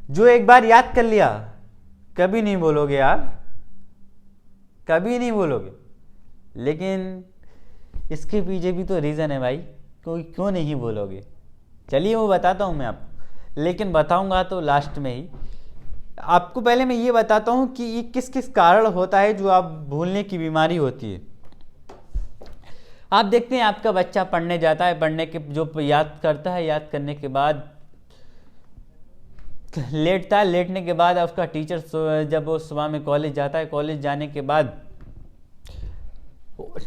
जो एक बार याद कर लिया कभी नहीं बोलोगे यार, कभी नहीं बोलोगे। लेकिन इसके पीछे भी तो रीज़न है भाई, कोई क्यों नहीं बोलोगे। चलिए वो बताता हूँ मैं आपको, लेकिन बताऊँगा तो लास्ट में ही। आपको पहले मैं ये बताता हूँ कि ये किस किस कारण होता है जो आप भूलने की बीमारी होती है। आप देखते हैं आपका बच्चा पढ़ने जाता है, पढ़ने के जो याद करता है, याद करने के बाद लेटता है, लेटने के बाद उसका टीचर जब वो सुबह में कॉलेज जाता है, कॉलेज जाने के बाद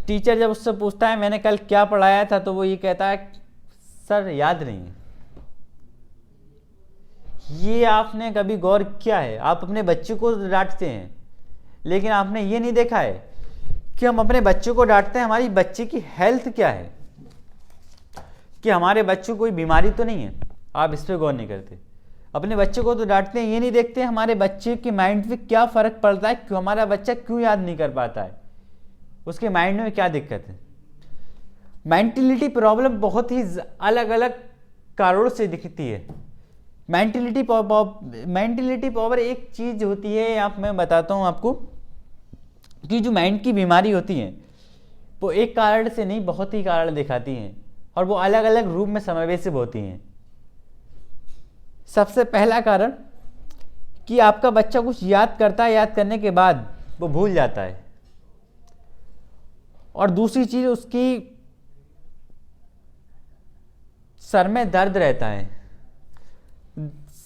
टीचर जब उससे पूछता है मैंने कल क्या पढ़ाया था, तो वो ये कहता है सर याद नहीं है। ये आपने कभी गौर किया है? आप अपने बच्चे को डांटते हैं, लेकिन आपने ये नहीं देखा है कि हम अपने बच्चों को डांटते हैं हमारी बच्चे की हेल्थ क्या है, कि हमारे बच्चों को कोई बीमारी तो नहीं है। आप इस पर गौर नहीं करते। अपने बच्चे को तो डांटते हैं, ये नहीं देखते हमारे बच्चे के माइंड पे क्या फ़र्क पड़ता है, क्यों हमारा बच्चा क्यों याद नहीं कर पाता है, उसके माइंड में क्या दिक्कत है। मेंटलिटी प्रॉब्लम बहुत ही अलग अलग कारणों से दिखती है। मेंटलिटी पावर एक चीज़ होती है, आप मैं बताता हूँ आपको, कि जो माइंड की बीमारी होती है वो एक कारण से नहीं बहुत ही कारण दिखाती हैं, और वो अलग अलग रूप में समावेशित होती हैं। सबसे पहला कारण कि आपका बच्चा कुछ याद करता है, याद करने के बाद वो भूल जाता है। और दूसरी चीज़ उसकी सर में दर्द रहता है,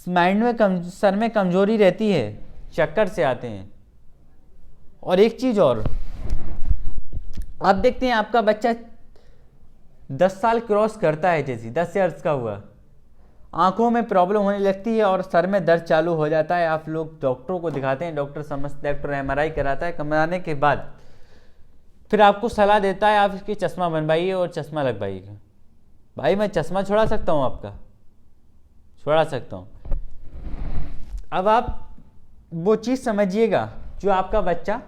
माइंड में सर में कमजोरी रहती है, चक्कर से आते हैं। और एक चीज़ और, आप देखते हैं आपका बच्चा 10 साल क्रॉस करता है, जैसे 10 ईयर्स का हुआ, आंखों में प्रॉब्लम होने लगती है और सर में दर्द चालू हो जाता है। आप लोग डॉक्टरों को दिखाते हैं, डॉक्टर एमआरआई कराता है, कराने के बाद फिर आपको सलाह देता है आप इसकी चश्मा बनवाइए और चश्मा लगवाइएगा। भाई मैं चश्मा छुड़ा सकता हूँ आपका, छुड़ा सकता हूँ। अब आप वो चीज़ समझिएगा, जो आपका बच्चा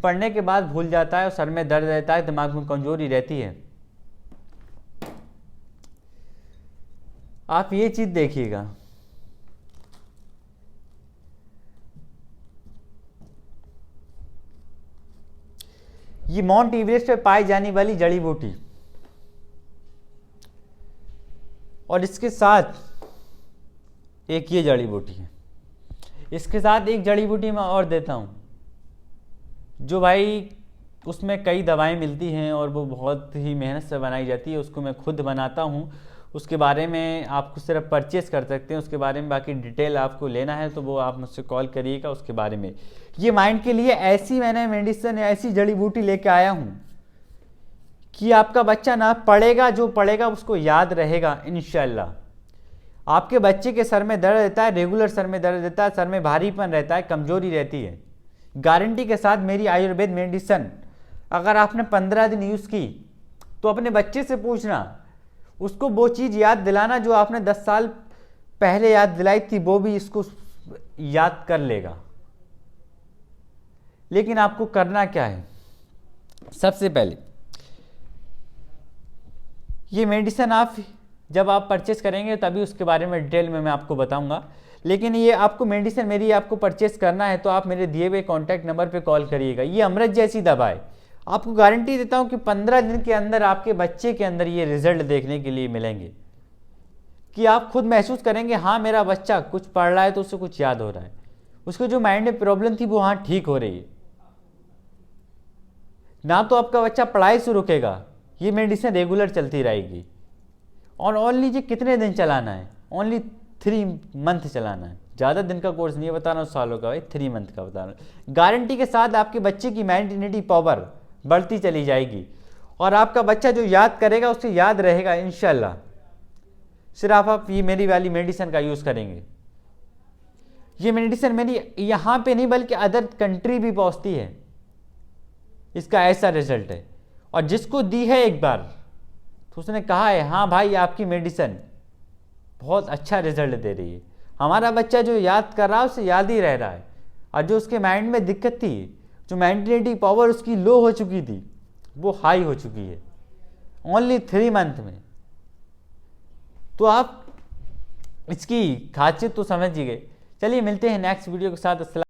पढ़ने के बाद भूल जाता है और सर में दर्द रहता है, दिमाग में कमजोरी रहती है, आप ये चीज़ देखिएगा। ये माउंट एवरेस्ट पे पाई जाने वाली जड़ी बूटी, और इसके साथ एक ये जड़ी बूटी है, इसके साथ एक जड़ी बूटी मैं और देता हूँ, जो भाई उसमें कई दवाएं मिलती हैं और वो बहुत ही मेहनत से बनाई जाती है। उसको मैं खुद बनाता हूँ, उसके बारे में आपको सिर्फ परचेस कर सकते हैं, उसके बारे में बाकी डिटेल आपको लेना है तो वो आप मुझसे कॉल करिएगा उसके बारे में। ये माइंड के लिए ऐसी मैंने मेडिसिन, ऐसी जड़ी बूटी लेके आया हूँ कि आपका बच्चा ना पढ़ेगा, जो पढ़ेगा उसको याद रहेगा इंशाल्लाह। आपके बच्चे के सर में दर्द रहता है, रेगुलर सर में दर्द रहता है, सर में भारीपन रहता है, कमजोरी रहती है, गारंटी के साथ मेरी आयुर्वेद मेडिसिन अगर आपने 15 दिन यूज़ की तो अपने बच्चे से पूछना, उसको वो चीज़ याद दिलाना जो आपने 10 साल पहले याद दिलाई थी, वो भी इसको याद कर लेगा। लेकिन आपको करना क्या है, सबसे पहले ये मेडिसिन आप जब आप परचेस करेंगे तभी उसके बारे में डिटेल में मैं आपको बताऊंगा। लेकिन ये आपको मेडिसिन मेरी आपको परचेस करना है तो आप मेरे दिए हुए कॉन्टैक्ट नंबर पे कॉल करिएगा। ये अमृत जैसी दवा है, आपको गारंटी देता हूँ कि 15 दिन के अंदर आपके बच्चे के अंदर ये रिजल्ट देखने के लिए मिलेंगे, कि आप खुद महसूस करेंगे हाँ मेरा बच्चा कुछ पढ़ रहा है तो उससे कुछ याद हो रहा है, उसको जो माइंड में प्रॉब्लम थी वो हाँ ठीक हो रही है। ना तो आपका बच्चा पढ़ाई से रुकेगा, ये मेडिसिन रेगुलर चलती रहेगी। और ओनली जी कितने दिन चलाना है, ओनली 3 मंथ चलाना है, ज़्यादा दिन का कोर्स नहीं बता रहा हूँ, सालों का भाई, 3 मंथ का बता रहा हूँ। गारंटी के साथ आपके बच्चे की इम्यूनिटी पावर बढ़ती चली जाएगी और आपका बच्चा जो याद करेगा उससे याद रहेगा इंशाल्लाह। सिर्फ आप ये मेरी वाली मेडिसिन का यूज़ करेंगे। ये मेडिसिन मेरी यहाँ पे नहीं बल्कि अदर कंट्री भी पहुँचती है, इसका ऐसा रिजल्ट है। और जिसको दी है एक बार तो उसने कहा है हाँ भाई आपकी मेडिसिन बहुत अच्छा रिजल्ट दे रही है, हमारा बच्चा जो याद कर रहा है उसे याद ही रह रहा है, और जो उसके माइंड में दिक्कत थी, जो मेंटलिटी पावर उसकी लो हो चुकी थी वो हाई हो चुकी है ओनली 3 मंथ में। तो आप इसकी खासियत तो समझ ही गए। चलिए मिलते हैं नेक्स्ट वीडियो के साथ। अस्सलाम।